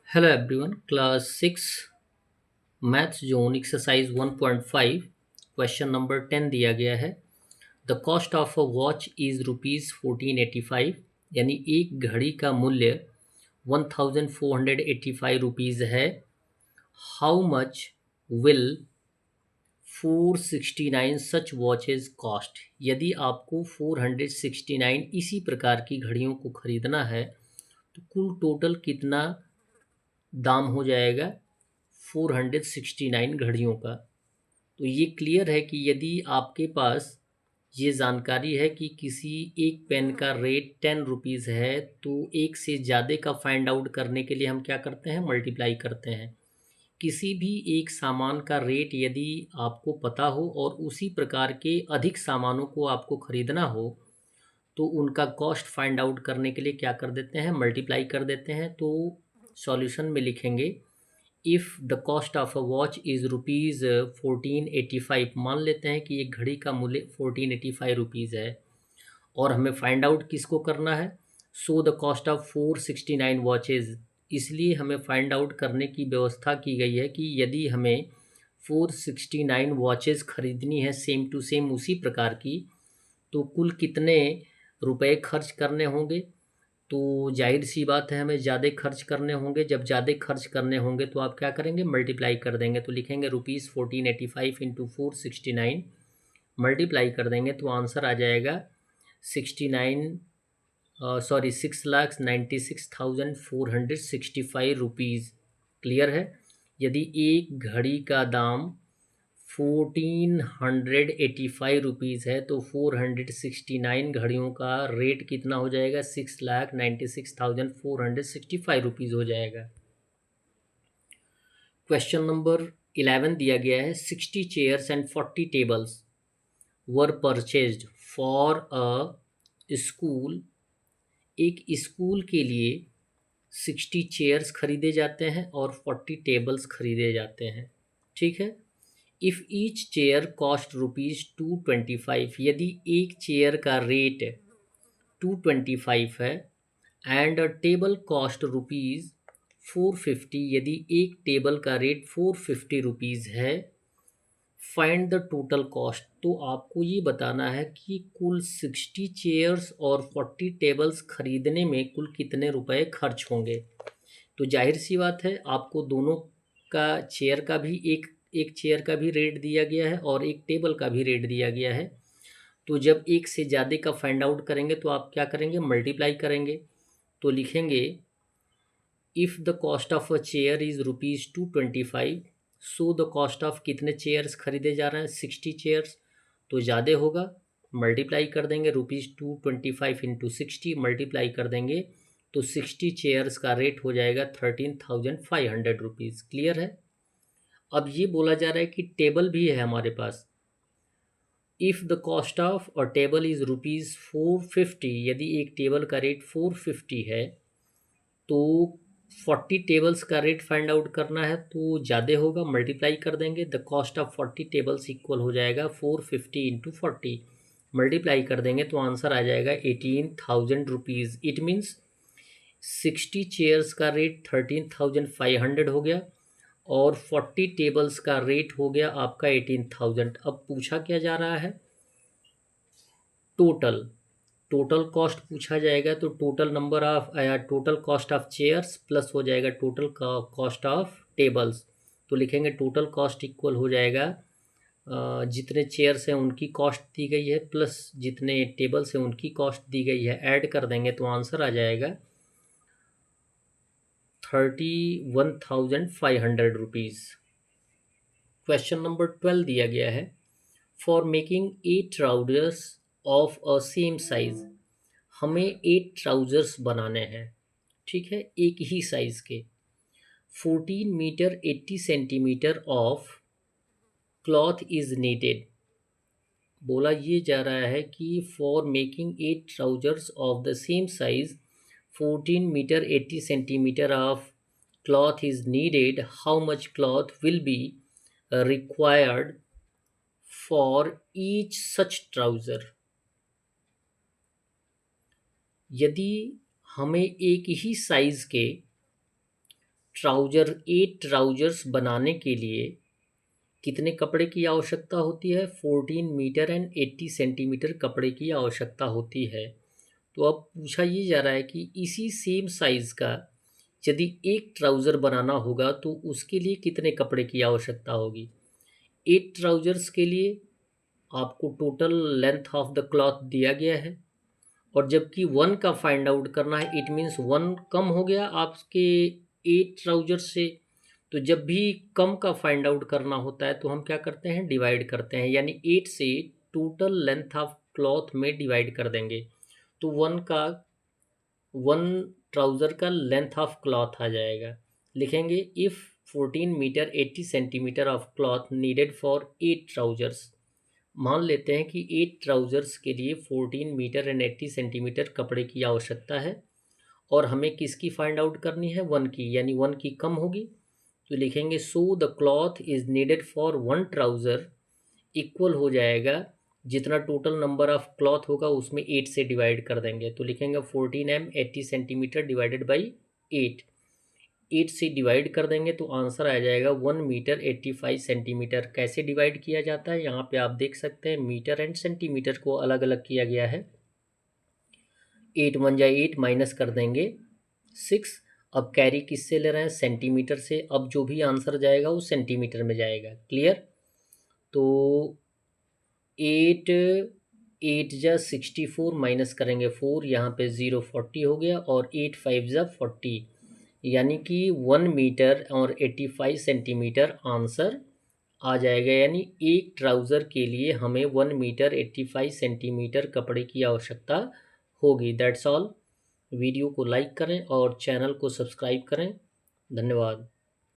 Hello everyone, class 6 maths zone exercise 1.5 question number 10 दिया गया है। The cost of a watch is rupees 1485, यानी एक घड़ी का मूल्य 1485 रुपीज़ है। How much will 469 such watches cost, यदि आपको 469 इसी प्रकार की घड़ियों को खरीदना है तो कुल टोटल कितना दाम हो जाएगा 469 घड़ियों का। तो ये क्लियर है कि यदि आपके पास ये जानकारी है कि किसी एक पेन का रेट 10 रुपीज़ है तो एक से ज़्यादा का फाइंड आउट करने के लिए हम क्या करते हैं, मल्टीप्लाई करते हैं। किसी भी एक सामान का रेट यदि आपको पता हो और उसी प्रकार के अधिक सामानों को आपको ख़रीदना हो तो उनका कॉस्ट फाइंड आउट करने के लिए क्या कर देते हैं, मल्टीप्लाई कर देते हैं। तो सॉल्यूशन में लिखेंगे if the cost of a watch is rupees 1485, मान लेते हैं कि एक घड़ी का मूल्य 1485 रुपीज़ है और हमें फाइंड आउट किसको करना है, so the cost of 469 watches. इसलिए हमें फाइंड आउट करने की व्यवस्था की गई है कि यदि हमें 469 वॉचेज़ खरीदनी है सेम टू सेम उसी प्रकार की, तो कुल कितने रुपए खर्च करने होंगे। तो जाहिर सी बात है हमें ज़्यादा खर्च करने होंगे। जब ज़्यादा खर्च करने होंगे तो आप क्या करेंगे, मल्टीप्लाई कर देंगे। तो लिखेंगे रुपीज़ 1485 इंटू 469, मल्टीप्लाई कर देंगे तो आंसर आ जाएगा 69 सॉरी 6,96,465 रुपीज़। क्लियर है। यदि एक घड़ी का दाम 1485 रुपीज़ है तो 469 घड़ियों का रेट कितना हो जाएगा, 6,96,465 रुपीज़ हो जाएगा। क्वेश्चन नंबर 11 दिया गया है 60 chairs and 40 tables were purchased for a school. एक स्कूल के लिए 60 चेयर्स खरीदे जाते हैं और 40 टेबल्स खरीदे जाते हैं। ठीक है। If each chair cost rupees 225, यदि एक चेयर का रेट 225 है and a table cost rupees 450, यदि एक टेबल का रेट 450 रुपीज़ है, फाइंड द टोटल कॉस्ट। तो आपको ये बताना है कि कुल 60 चेयर्स और 40 टेबल्स खरीदने में कुल कितने रुपए खर्च होंगे। तो जाहिर सी बात है आपको दोनों का चेयर का भी एक एक चेयर का भी रेट दिया गया है और एक टेबल का भी रेट दिया गया है। तो जब एक से ज़्यादा का फाइंड आउट करेंगे तो आप क्या करेंगे, मल्टीप्लाई करेंगे। तो लिखेंगे if the cost of a chair is rupees 225, so the cost of कितने चेयर्स खरीदे जा रहे हैं, 60 चेयर्स। तो ज़्यादा होगा, मल्टीप्लाई कर देंगे, रुपीज़ 225 इंटू 60 मल्टीप्लाई कर देंगे तो 60 चेयर्स का रेट हो जाएगा 13,500 रुपीज़। क्लियर है। अब ये बोला जा रहा है कि टेबल भी है हमारे पास। If the cost of a table is rupees 450, यदि एक टेबल का रेट 450 है तो 40 टेबल्स का रेट फाइंड आउट करना है तो ज़्यादा होगा, मल्टीप्लाई कर देंगे। The cost of 40 tables equal हो जाएगा 450 इंटू 40, मल्टीप्लाई कर देंगे तो आंसर आ जाएगा 18,000 रुपीज़। इट मीन्स 60 चेयर्स का रेट 13,500 हो गया और 40 टेबल्स का रेट हो गया आपका 18,000। अब पूछा क्या जा रहा है, टोटल टोटल कॉस्ट पूछा जाएगा। तो टोटल नंबर ऑफ या total cost of chairs plus हो जाएगा टोटल कॉस्ट ऑफ टेबल्स। तो लिखेंगे टोटल कॉस्ट इक्वल हो जाएगा जितने चेयर्स हैं उनकी कॉस्ट दी गई है प्लस जितने टेबल्स हैं उनकी कॉस्ट दी गई है, ऐड कर देंगे तो आंसर आ जाएगा 31,500 रुपीज़। क्वेश्चन नंबर 12 दिया गया है for making 8 trousers of a same size. हमें 8 ट्राउजर्स बनाने हैं, ठीक है, एक ही साइज के। 14 metre 80 centimetre of cloth is needed. बोला ये जा रहा है कि for making 8 trousers of the same size 14 metre 80 centimetre of cloth is needed, how much cloth will be required for each such trouser. यदि हमें एक ही साइज़ के 8 ट्राउजर्स बनाने के लिए कितने कपड़े की आवश्यकता होती है? 14 मीटर एंड 80 सेंटीमीटर कपड़े की आवश्यकता होती है। तो अब पूछा ये जा रहा है कि इसी सेम साइज़ का यदि एक ट्राउज़र बनाना होगा तो उसके लिए कितने कपड़े की आवश्यकता होगी? 8 ट्राउज़र्स के लिए आपको total length of the cloth दिया गया है, और जबकि 1 का फाइंड आउट करना है, इट मीन्स 1 कम हो गया आपके 8 ट्राउज़र्स से। तो जब भी कम का फाइंड आउट करना होता है तो हम क्या करते हैं? डिवाइड करते हैं, यानी 8 से टोटल लेंथ ऑफ क्लॉथ में डिवाइड कर देंगे। तो 1 ट्राउज़र का लेंथ ऑफ क्लॉथ आ जाएगा। लिखेंगे if 14 metre 80 centimetre of cloth needed for 8 trousers. मान लेते हैं कि 8 ट्राउज़र्स के लिए 14 मीटर एंड 80 सेंटीमीटर कपड़े की आवश्यकता है, और हमें किसकी फाइंड आउट करनी है? 1 की, यानी 1 की कम होगी। तो लिखेंगे so the cloth is needed for 1 trouser equal हो जाएगा, जितना टोटल नंबर ऑफ क्लॉथ होगा उसमें 8 से डिवाइड कर देंगे। तो लिखेंगे 14 m 80 सेंटीमीटर डिवाइडेड बाई 8। 8 से डिवाइड कर देंगे तो आंसर आ जाएगा 1 मीटर 85 सेंटीमीटर। कैसे डिवाइड किया जाता है? यहाँ पे आप देख सकते हैं मीटर एंड सेंटीमीटर को अलग अलग किया गया है। 8 1 जा 8 माइनस कर देंगे 6। अब कैरी किससे ले रहे हैं? सेंटीमीटर से। अब जो भी आंसर जाएगा वो सेंटीमीटर में जाएगा। क्लियर? तो 8 8 जा 64 माइनस करेंगे 4, यहाँ पे 0 40 हो गया, और 8 5 जा 40, यानी कि 1 मीटर और 85 सेंटीमीटर आंसर आ जाएगा। यानी एक ट्राउज़र के लिए हमें 1 मीटर 85 सेंटीमीटर कपड़े की आवश्यकता होगी। That's all. वीडियो को लाइक करें और चैनल को सब्सक्राइब करें। धन्यवाद।